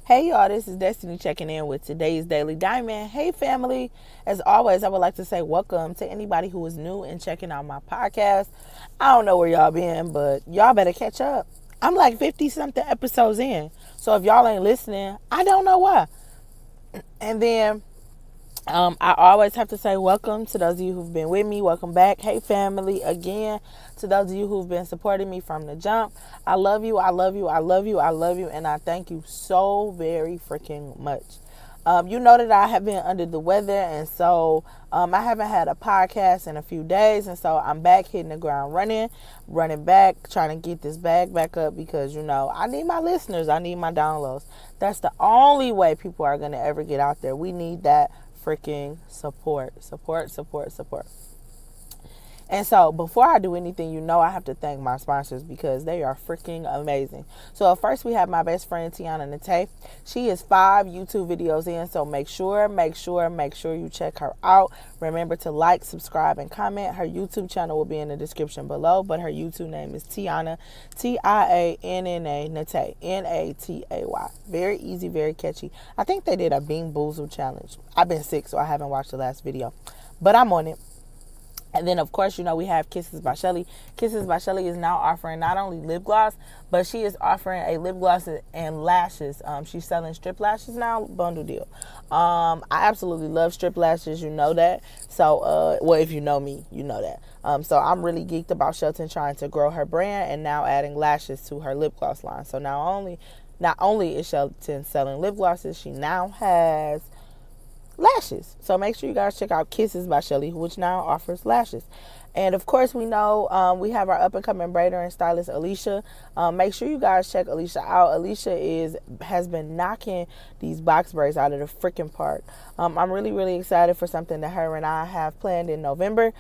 Hey y'all, this is Destiny checking in with today's Daily Diamond. Hey family, as always, I would like to say welcome to anybody who is new and checking out my podcast. I don't know where y'all been, but y'all better catch up. I'm like 50 something episodes in, so if y'all ain't listening, I don't know why. And then I always have to say welcome to those of you who've been with me. Welcome back. Hey, family, again, to those of you who've been supporting me from the jump. I love you. I love you. I love you. I love you. And I thank you so very freaking much. You know that I have been under the weather, and so I haven't had a podcast in a few days, and so I'm back hitting the ground running back, trying to get this bag back up because, I need my listeners. I need my downloads. That's the only way people are going to ever get out there. We need that freaking support. And so before I do anything, I have to thank my sponsors because they are freaking amazing. So at first we have my best friend Tiana Nate. She is 5 YouTube videos in, so make sure you check her out. Remember to like, subscribe, and comment. Her YouTube channel will be in the description below, but her YouTube name is Tiana, Tianna Nate, Natay. Very easy, very catchy. I think they did a Bean Boozle challenge. I've been sick, so I haven't watched the last video, but I'm on it. And then, of course, we have Kisses by Shelly. Kisses by Shelly is now offering not only lip gloss, but she is offering a lip gloss and lashes. She's selling strip lashes now, bundle deal. I absolutely love strip lashes, you know that. So, if you know me, you know that. So I'm really geeked about Shelton trying to grow her brand and now adding lashes to her lip gloss line. So not only is Shelton selling lip glosses, she now has lashes. So make sure you guys check out Kisses by Shelly, which now offers lashes. And of course, we know we have our up and coming braider and stylist Lisha. Make sure you guys check Lisha out. Lisha has been knocking these box braids out of the freaking park. I'm really excited for something that her and I have planned in November.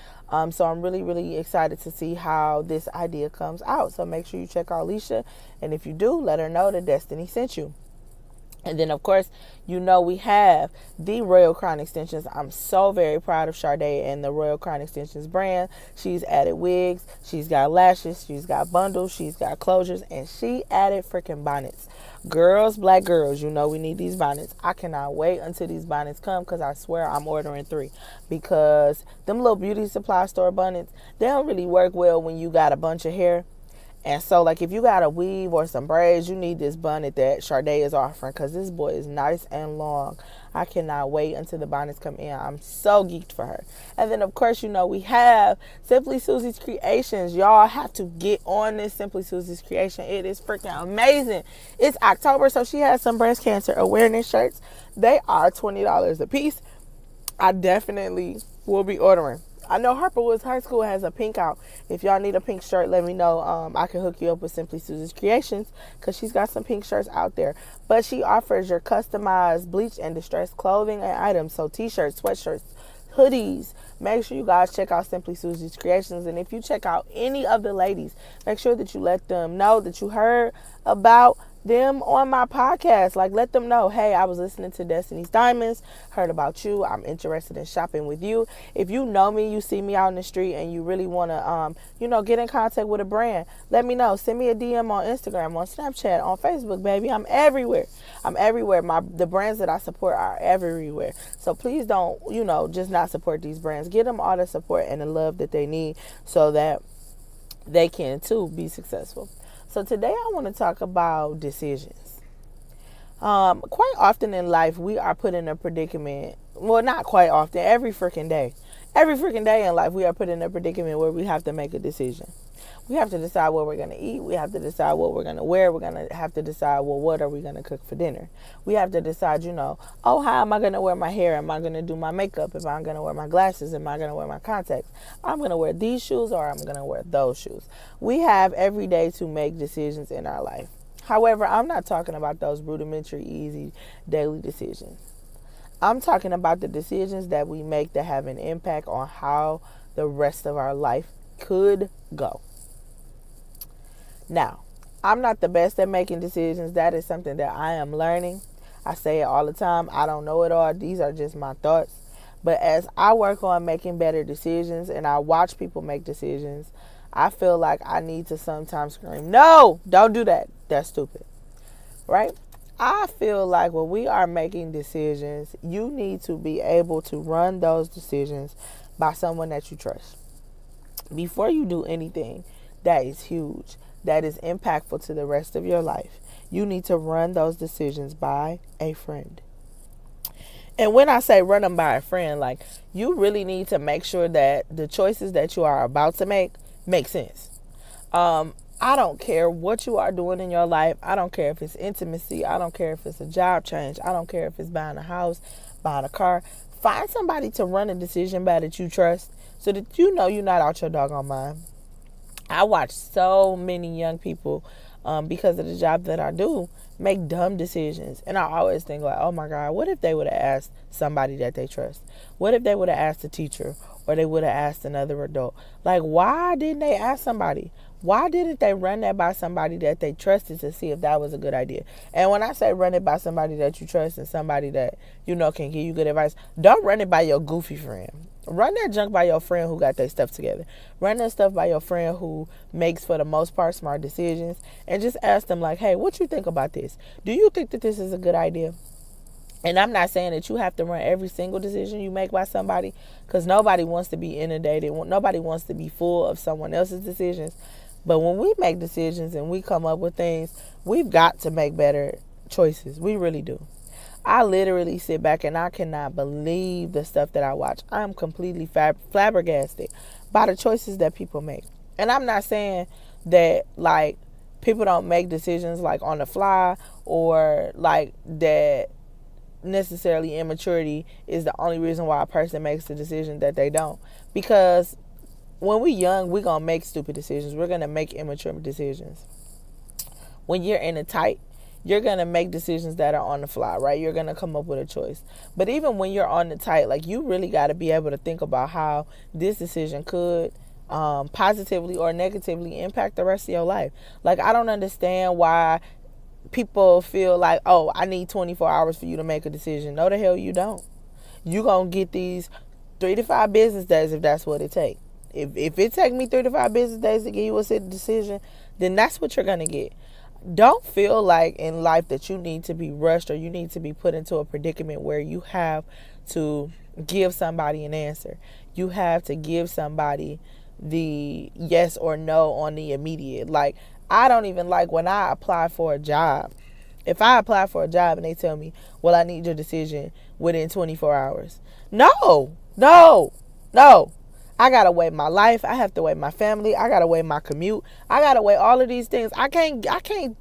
So I'm really excited to see how this idea comes out. So make sure you check out Lisha, and if you do, let her know that Destiny sent you. And then, of course, we have the Royal Crown Extensions. I'm so very proud of Sade and the Royal Crown Extensions brand. She's added wigs, she's got lashes, she's got bundles, she's got closures, and she added freaking bonnets. Girls, black girls, we need these bonnets. I cannot wait until these bonnets come because I swear I'm ordering 3. Because them little beauty supply store bonnets, they don't really work well when you got a bunch of hair. And so, if you got a weave or some braids, you need this bonnet that Sade is offering because this boy is nice and long. I cannot wait until the bonnets come in. I'm so geeked for her. And then, of course, we have Simply Susie's Creations. Y'all have to get on this Simply Susie's Creation. It is freaking amazing. It's October, so she has some breast cancer awareness shirts. They are $20 a piece. I definitely will be ordering. I know Harper Woods High School has a pink out. If y'all need a pink shirt, let me know. I can hook you up with Simply Susie's Creations because she's got some pink shirts out there. But she offers your customized bleach and distressed clothing and items. So t-shirts, sweatshirts, hoodies. Make sure you guys check out Simply Susie's Creations. And if you check out any of the ladies, make sure that you let them know that you heard about them on my podcast. Let them know, hey, I was listening to Destiny's Diamonds, heard about you, I'm interested in shopping with you. If you know me, you see me out in the street, and you really want to get in contact with a brand, let me know. Send me a DM on Instagram, on Snapchat, on Facebook, baby. I'm everywhere. The brands that I support are everywhere. So please don't just not support these brands. Give them all the support and the love that they need so that they can too be successful. So today I want to talk about decisions. Quite often in life, we are put in a predicament. Well, not quite often. Every freaking day. Every freaking day in life, we are put in a predicament where we have to make a decision. We have to decide what we're going to eat. We have to decide what we're going to wear. We're going to have to decide, what are we going to cook for dinner? We have to decide, how am I going to wear my hair? Am I going to do my makeup? Am I going to wear my glasses? Am I going to wear my contacts? I'm going to wear these shoes or I'm going to wear those shoes. We have every day to make decisions in our life. However, I'm not talking about those rudimentary, easy daily decisions. I'm talking about the decisions that we make that have an impact on how the rest of our life could go. Now, I'm not the best at making decisions. That is something that I am learning. I say it all the time. I don't know it all. These are just my thoughts. But as I work on making better decisions and I watch people make decisions, I feel like I need to sometimes scream, no, don't do that. That's stupid. Right? I feel like when we are making decisions, you need to be able to run those decisions by someone that you trust. Before you do anything that is huge, that is impactful to the rest of your life, you need to run those decisions by a friend. And when I say run them by a friend, like, you really need to make sure that the choices that you are about to make sense. I don't care what you are doing in your life. I don't care if it's intimacy. I don't care if it's a job change. I don't care if it's buying a house, buying a car. Find somebody to run a decision by that you trust so that you know you're not out your doggone mind. I watch so many young people, because of the job that I do, make dumb decisions. And I always think, like, oh my God, what if they would have asked somebody that they trust? What if they would have asked a teacher, or they would have asked another adult? Like, why didn't they ask somebody? Why didn't they run that by somebody that they trusted to see if that was a good idea? And when I say run it by somebody that you trust and somebody that you know can give you good advice, don't run it by your goofy friend. Run that junk by your friend who got their stuff together. Run that stuff by your friend who makes, for the most part, smart decisions. And just ask them, like, hey, what you think about this? Do you think that this is a good idea? And I'm not saying that you have to run every single decision you make by somebody, because nobody wants to be inundated. Nobody wants to be full of someone else's decisions. But when we make decisions and we come up with things, we've got to make better choices. We really do. I literally sit back and I cannot believe the stuff that I watch. I'm completely flabbergasted by the choices that people make. And I'm not saying that, like, people don't make decisions, like, on the fly, or, like, that necessarily immaturity is the only reason why a person makes the decision that they don't. Because when we're young, we're going to make stupid decisions. We're going to make immature decisions. When you're in a tight, you're going to make decisions that are on the fly, right? You're going to come up with a choice. But even when you're on the tight, like, you really got to be able to think about how this decision could positively or negatively impact the rest of your life. Like, I don't understand why people feel like, oh, I need 24 hours for you to make a decision. No, the hell you don't. You're going to get these 3 to 5 business days if that's what it takes. If it takes me 3 to 5 business days to give you a decision, then that's what you're going to get. Don't feel like in life that you need to be rushed, or you need to be put into a predicament where you have to give somebody an answer. You have to give somebody the yes or no on the immediate. Like, I don't even like when I apply for a job. If I apply for a job and they tell me, well, I need your decision within 24 hours. No. I got to weigh my life. I have to weigh my family. I got to weigh my commute. I got to weigh all of these things. I can't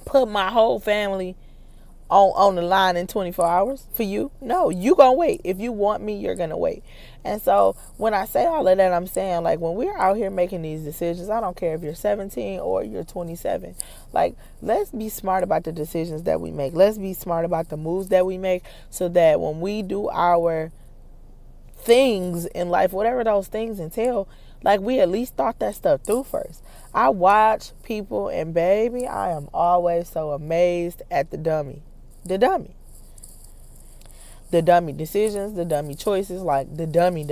put my whole family on the line in 24 hours for you. No, you going to wait. If you want me, you're going to wait. And so when I say all of that, I'm saying, like, when we're out here making these decisions, I don't care if you're 17 or you're 27. Like, let's be smart about the decisions that we make. Let's be smart about the moves that we make, so that when we do our things in life, whatever those things entail, like, we at least thought that stuff through first. I watch people, and baby, I am always so amazed at the dummy decisions, the dummy choices, like the dummy.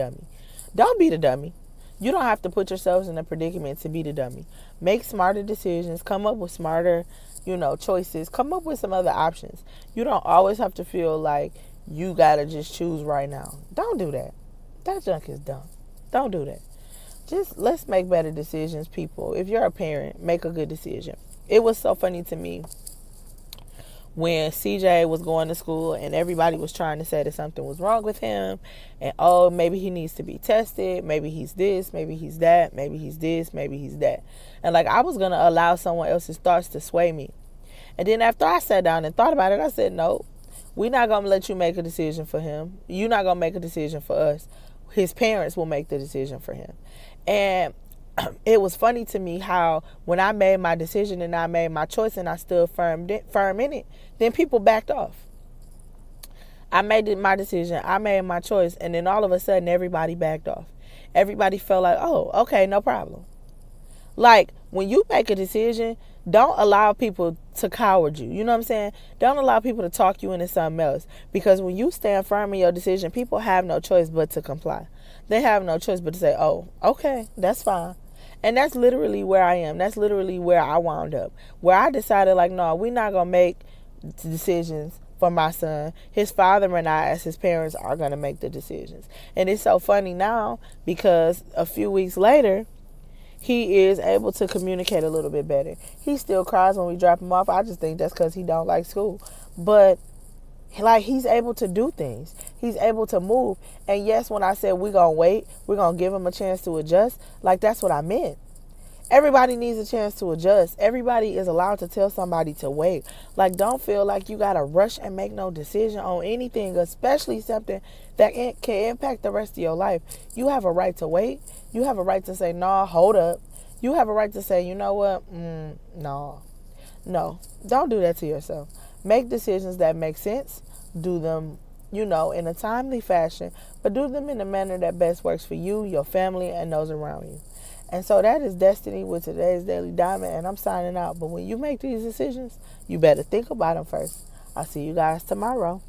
Don't be the dummy. You don't have to put yourselves in a predicament to be the dummy. Make smarter decisions, come up with smarter, choices, come up with some other options. You don't always have to feel like you gotta just choose right now. Don't do that. That junk is dumb. Don't do that. Just let's make better decisions, people. If you're a parent, make a good decision. It was so funny to me when CJ was going to school and everybody was trying to say that something was wrong with him, and, oh, maybe he needs to be tested, maybe he's this, maybe he's that, maybe he's this, maybe he's that. And, like, I was going to allow someone else's thoughts to sway me. And then after I sat down and thought about it, I said, no, we're not going to let you make a decision for him. You're not going to make a decision for us. His parents will make the decision for him. And it was funny to me how when I made my decision and I made my choice and I stood firm in it, then people backed off. I made my decision, I made my choice, and then all of a sudden everybody backed off. Everybody felt like, oh, okay, no problem. Like, when you make a decision, don't allow people to coward you. You know what I'm saying? Don't allow people to talk you into something else. Because when you stand firm in your decision, people have no choice but to comply. They have no choice but to say, oh, okay, that's fine. And that's literally where I am. That's literally where I wound up. Where I decided, like, no, we're not going to make decisions for my son. His father and I, as his parents, are going to make the decisions. And it's so funny now because a few weeks later, he is able to communicate a little bit better. He still cries when we drop him off. I just think that's because he don't like school. But like, he's able to do things. He's able to move. And yes, when I said we're going to wait, we're going to give him a chance to adjust, like, that's what I meant. Everybody needs a chance to adjust. Everybody is allowed to tell somebody to wait. Like, don't feel like you got to rush and make no decision on anything, especially something that can impact the rest of your life. You have a right to wait. You have a right to say, nah, hold up. You have a right to say, you know what? No. No, don't do that to yourself. Make decisions that make sense. Do them, in a timely fashion, but do them in a manner that best works for you, your family, and those around you. And so that is Destiny with today's Daily Diamond, and I'm signing out. But when you make these decisions, you better think about them first. I'll see you guys tomorrow.